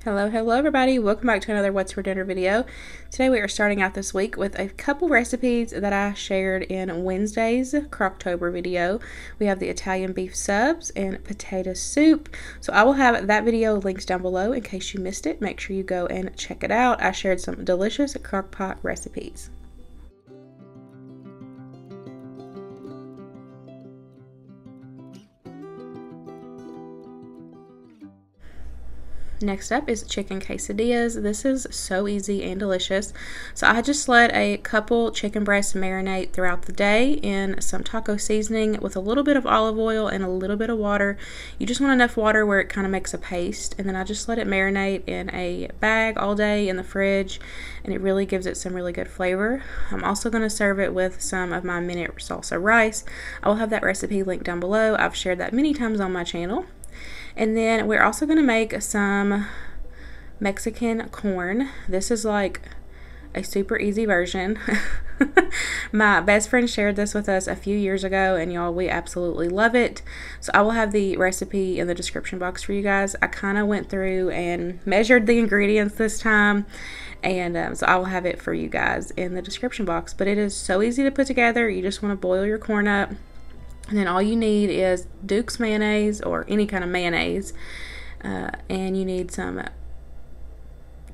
Hello everybody, welcome back to another What's for Dinner video. Today we are starting out this week with a couple recipes that I shared in Wednesday's Croctober video. We have the Italian beef subs and potato soup. So I will have that video linked down below in case you missed it. Make sure you go and check it out. I shared some delicious crockpot recipes. Next up is chicken quesadillas. This is so easy and delicious. So I just let a couple chicken breasts marinate throughout the day in some taco seasoning with a little bit of olive oil and a little bit of water. You just want enough water where it kind of makes a paste, and then I just let it marinate in a bag all day in the fridge, and it really gives it some really good flavor. I'm also going to serve it with some of my minute salsa rice. I will have that recipe linked down below. I've shared that many times on my channel. And then we're also going to make some Mexican corn. This is like a super easy version. My best friend shared this with us a few years ago, and y'all, we absolutely love it. So I will have the recipe in the description box for you guys. I kind of went through and measured the ingredients this time, and so I will have it for you guys in the description box. But it is so easy to put together. You just want to boil your corn up. And then all you need is Duke's mayonnaise or any kind of mayonnaise, and you need some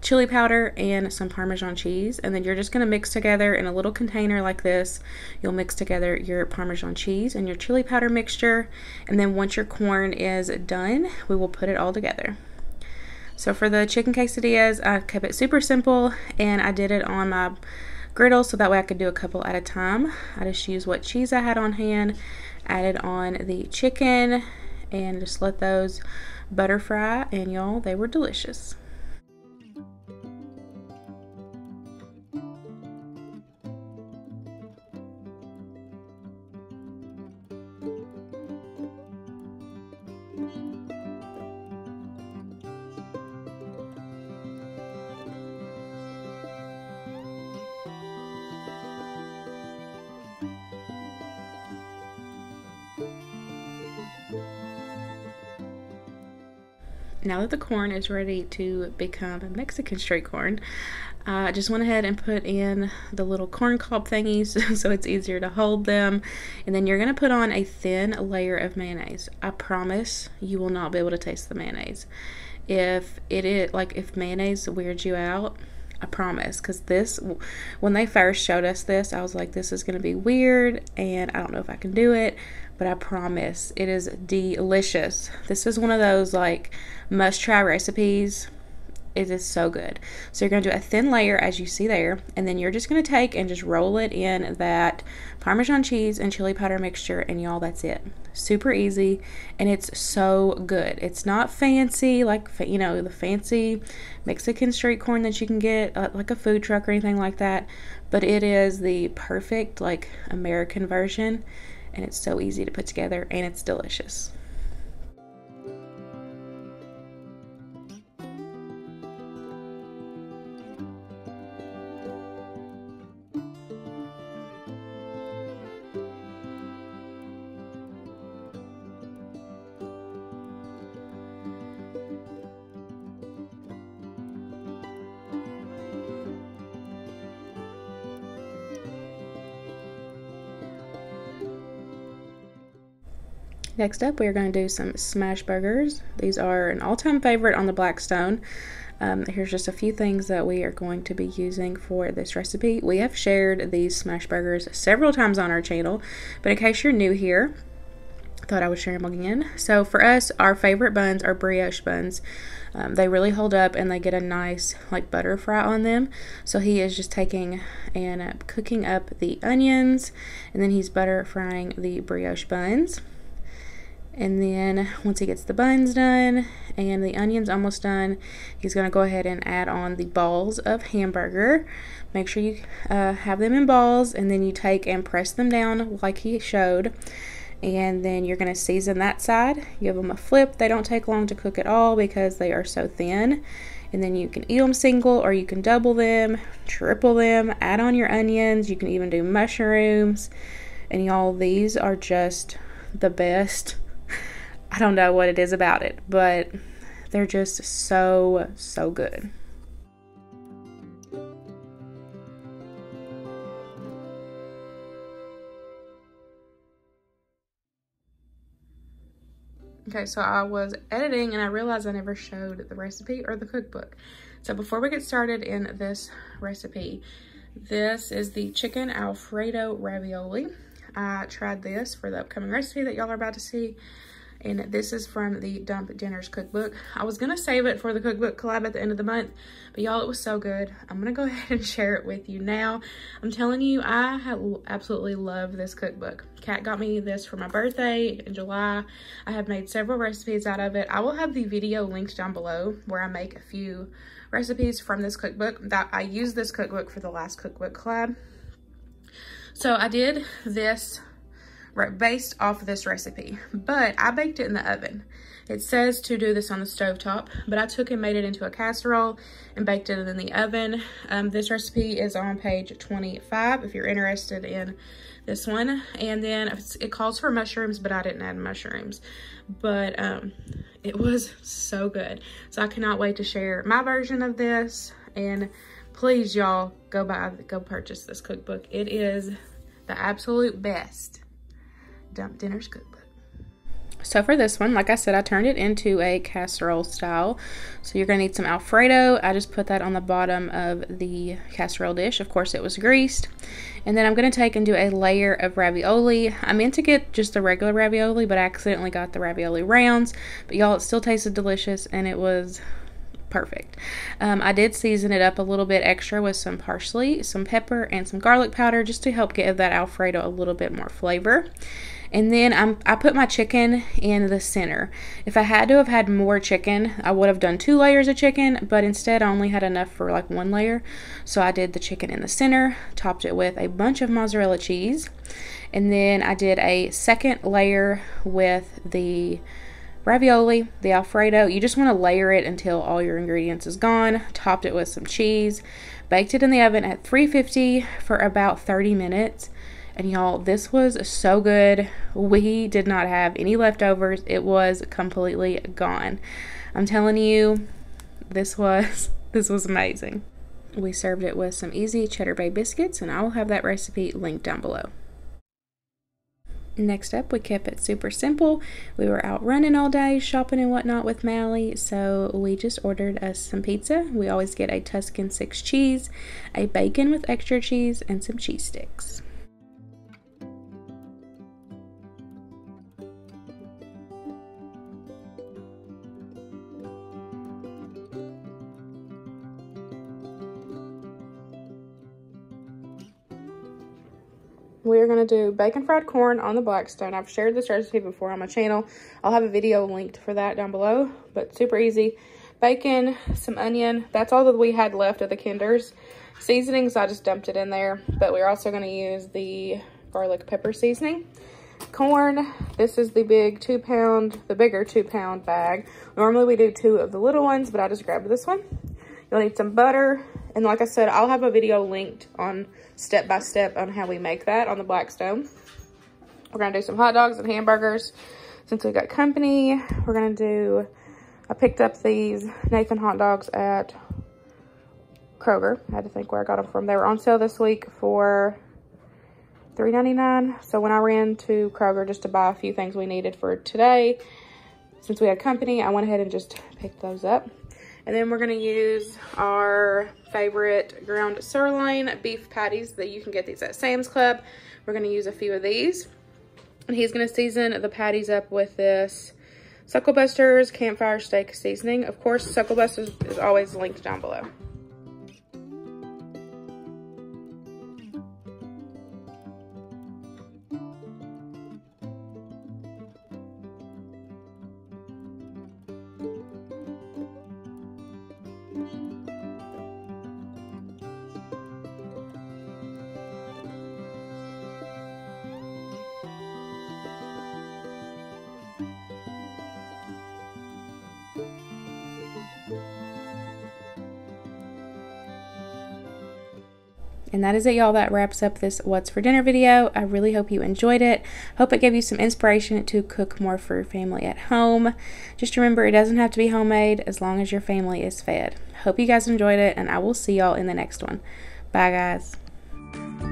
chili powder and some Parmesan cheese, and then you're just going to mix together in a little container like this. You'll mix together your Parmesan cheese and your chili powder mixture, and then once your corn is done, we will put it all together. So for the chicken quesadillas, I kept it super simple, and I did it on my griddle so that way I could do a couple at a time. I just used what cheese I had on hand, added on the chicken, and just let those butter fry, and y'all, they were delicious. Now that the corn is ready to become Mexican street corn, I just went ahead and put in the little corn cob thingies so it's easier to hold them. And then you're going to put on a thin layer of mayonnaise. I promise you will not be able to taste the mayonnaise. If mayonnaise weirds you out, I promise, because this, when they first showed us this, I was like, this is going to be weird and I don't know if I can do it, but I promise it is delicious. This is one of those like must-try recipes. It is so good. So you're going to do a thin layer as you see there, and then you're just going to take and just roll it in that Parmesan cheese and chili powder mixture, and y'all, that's it. Super easy, and it's so good. It's not fancy like, you know, the fancy Mexican street corn that you can get like a food truck or anything like that, but it is the perfect like American version, and it's so easy to put together, and it's delicious. Next up, we're going to do some smash burgers. These are an all-time favorite on the Blackstone. Here's just a few things that we are going to be using for this recipe. We have shared these smash burgers several times on our channel, but in case you're new here, I thought I would share them again. So for us, our favorite buns are brioche buns. They really hold up, and they get a nice like butter fry on them. So he is just taking and cooking up the onions, and then he's butter frying the brioche buns. And then once he gets the buns done and the onions almost done, he's going to go ahead and add on the balls of hamburger. Make sure you have them in balls, and then you take and press them down like he showed. And then you're going to season that side. Give them a flip. They don't take long to cook at all because they are so thin. And then you can eat them single, or you can double them, triple them, add on your onions. You can even do mushrooms. And y'all, these are just the best. I don't know what it is about it, but They're just so, so good. Okay, so I was editing and I realized I never showed the recipe or the cookbook. So before we get started in this recipe, this is the chicken Alfredo Ravioli. I tried this for the upcoming recipe that y'all are about to see. And this is from the Dump Dinners cookbook. I was gonna save it for the cookbook collab at the end of the month, but y'all, it was so good. I'm gonna go ahead and share it with you now. I'm telling you, I absolutely love this cookbook. Kat got me this for my birthday in July. I have made several recipes out of it. I will have the video linked down below where I make a few recipes from this cookbook. That I used this cookbook for the last cookbook collab. So I did this based off of this recipe, but I baked it in the oven. It says to do this on the stovetop, but I took and made it into a casserole and baked it in the oven. This recipe is on page 25 if you're interested in this one. And then it calls for mushrooms, but I didn't add mushrooms. But it was so good. So I cannot wait to share my version of this. And please, y'all, go purchase this cookbook. It is the absolute best Dump Dinners cookbook. So for this one, like I said, I turned it into a casserole style. So you're gonna need some Alfredo. I just put that on the bottom of the casserole dish. Of course, it was greased. And then I'm gonna take and do a layer of ravioli. I meant to get just the regular ravioli, but I accidentally got the ravioli rounds. But y'all, it still tasted delicious and it was perfect. I did season it up a little bit extra with some parsley, some pepper, and some garlic powder just to help give that Alfredo a little bit more flavor. And then I put my chicken in the center. If I had to have had more chicken, I would have done 2 layers of chicken, but instead I only had enough for like 1 layer. So I did the chicken in the center, topped it with a bunch of mozzarella cheese, and then I did a second layer with the ravioli, the Alfredo. You just want to layer it until all your ingredients is gone. Topped it with some cheese, baked it in the oven at 350 for about 30 minutes. And y'all, this was so good. We did not have any leftovers. It was completely gone. I'm telling you, this was amazing. We served it with some easy Cheddar Bay biscuits, and I will have that recipe linked down below. Next up, we kept it super simple. We were out running all day, shopping and whatnot with Mally, so we just ordered us some pizza. We always get a Tuscan 6 cheese, a bacon with extra cheese, and some cheese sticks. We're going to do bacon fried corn on the Blackstone. I've shared this recipe before on my channel. I'll have a video linked for that down below, but super easy. Bacon, some onion. That's all that we had left of the Kinders. Seasonings, I just dumped it in there, but we're also going to use the garlic pepper seasoning. Corn, this is the big the bigger 2-pound bag. Normally we do 2 of the little ones, but I just grabbed this one. You'll need some butter. And like I said, I'll have a video linked on step by step on how we make that on the Blackstone. We're gonna do some hot dogs and hamburgers. Since we got company, we're gonna do, I picked up these Nathan hot dogs at Kroger. I had to think where I got them from. They were on sale this week for $3.99. So when I ran to Kroger just to buy a few things we needed for today, since we had company, I went ahead and just picked those up. And then we're gonna use our favorite ground sirloin beef patties that you can get these at Sam's Club. We're gonna use a few of these. And he's gonna season the patties up with this SuckleBusters campfire steak seasoning. Of course, SuckleBusters is always linked down below. And that is it, y'all. That wraps up this What's for Dinner video. I really hope you enjoyed it. Hope it gave you some inspiration to cook more for your family at home. Just remember, it doesn't have to be homemade as long as your family is fed. Hope you guys enjoyed it, and I will see y'all in the next one. Bye, guys.